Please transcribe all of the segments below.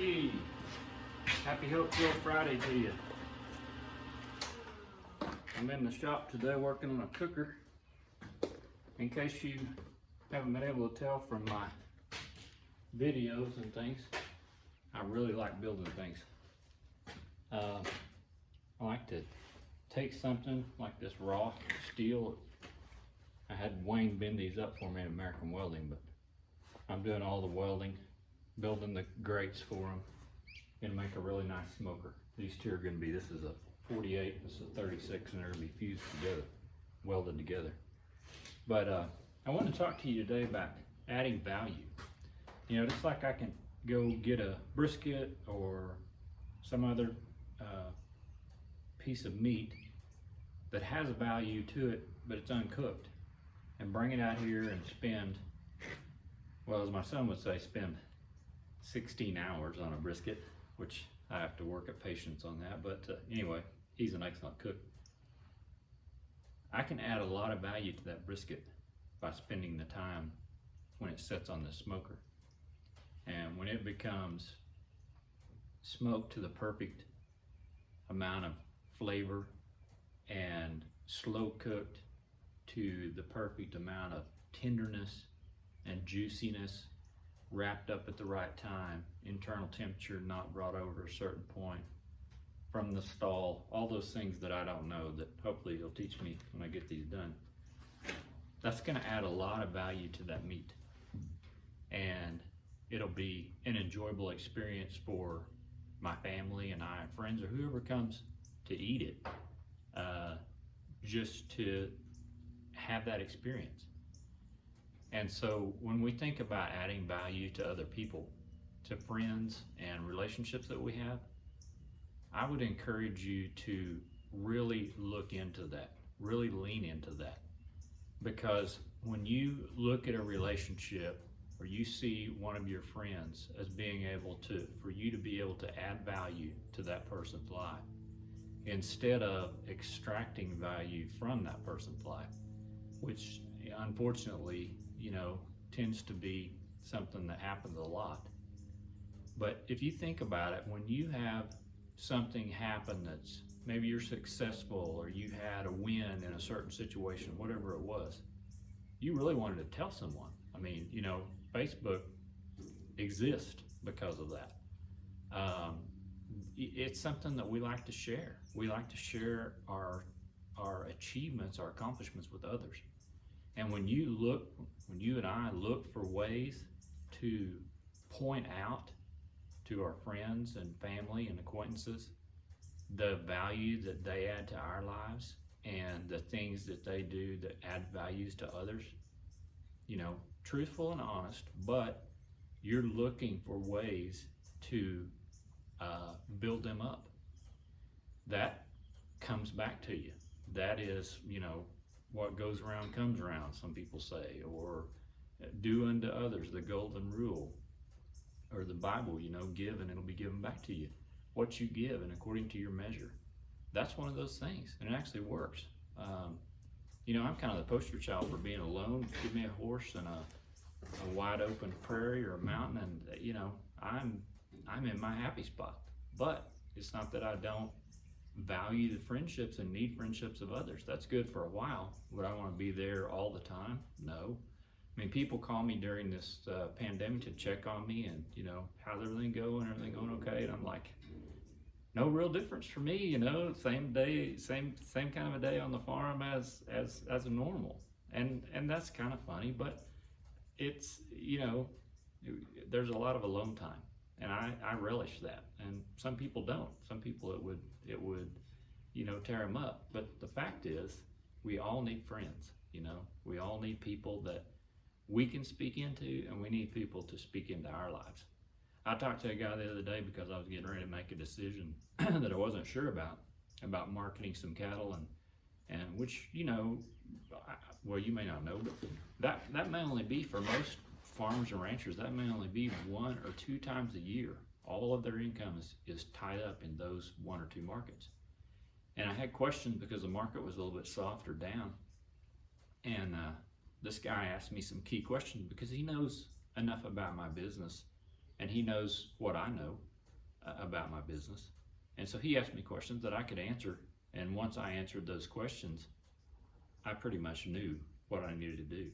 Hey, happy Hopeful Friday to you. I'm in the shop today working on a cooker. In case you haven't been able to tell from my videos and things, I really like building things. I like to take something like this raw steel. I had Wayne bend these up for me at American Welding, but I'm doing all the welding, building the grates for them. Gonna make a really nice smoker. These two are gonna be, this is a 48, this is a 36, and they're gonna be fused together, welded together. But I want to talk to you today about adding value. You know, just like I can go get a brisket or some other piece of meat that has a value to it, but it's uncooked, and bring it out here and spend, well, as my son would say, spend 16 hours on a brisket, which I have to work at patience on that, but anyway, he's an excellent cook. I can add a lot of value to that brisket by spending the time when it sits on the smoker. And when it becomes smoked to the perfect amount of flavor and slow cooked to the perfect amount of tenderness and juiciness, wrapped up at the right time, internal temperature not brought over a certain point, from the stall, all those things that I don't know that hopefully he'll teach me when I get these done. That's gonna add a lot of value to that meat. And it'll be an enjoyable experience for my family and I and friends or whoever comes to eat it, just to have that experience. And so when we think about adding value to other people, to friends and relationships that we have, I would encourage you to really look into that, really lean into that. Because when you look at a relationship or you see one of your friends as being able to, for you to be able to add value to that person's life, instead of extracting value from that person's life, which unfortunately, you know, tends to be something that happens a lot. But if you think about it, when you have something happen that's, maybe you're successful or you had a win in a certain situation, whatever it was, you really wanted to tell someone. I mean, you know, Facebook exists because of that. It's something that we like to share. We like to share our achievements, our accomplishments with others. And when you and I look for ways to point out to our friends and family and acquaintances the value that they add to our lives and the things that they do that add values to others, you know, truthful and honest, but you're looking for ways to build them up, that comes back to you. That is, you know, what goes around comes around, some people say, or do unto others, the golden rule, or the Bible, you know, give and it'll be given back to you. What you give and according to your measure. That's one of those things, and it actually works. You know, I'm kind of the poster child for being alone. Give me a horse and a wide open prairie or a mountain, and you know, I'm in my happy spot. But it's not that I don't value the friendships and need friendships of others. That's good for a while. Would I want to be there all the time? No. I mean, people call me during this pandemic to check on me and, you know, how's everything going? Everything going okay? And I'm like, no real difference for me, you know, same day, same kind of a day on the farm as a normal. And that's kind of funny, but it's, you know, there's a lot of alone time. And I relish that, and some people don't. Some people it would, you know, tear them up. But the fact is, we all need friends. You know, we all need people that we can speak into, and we need people to speak into our lives. I talked to a guy the other day because I was getting ready to make a decision that I wasn't sure about marketing some cattle, and which, you know, well, you may not know, but that may only be for most farmers and ranchers, that may only be 1 or 2 times a year. All of their income is tied up in those 1 or 2 markets. And I had questions because the market was a little bit soft or down. And this guy asked me some key questions because he knows enough about my business and he knows what I know. about my business. And so he asked me questions that I could answer. And once I answered those questions, I pretty much knew what I needed to do.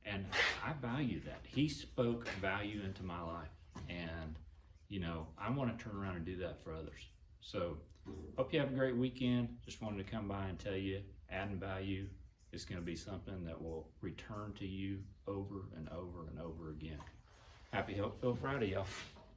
And I value that. He spoke value into my life. And, you know, I want to turn around and do that for others. So, hope you have a great weekend. Just wanted to come by and tell you, adding value is going to be something that will return to you over and over and over again. Happy Help Feel Friday, y'all.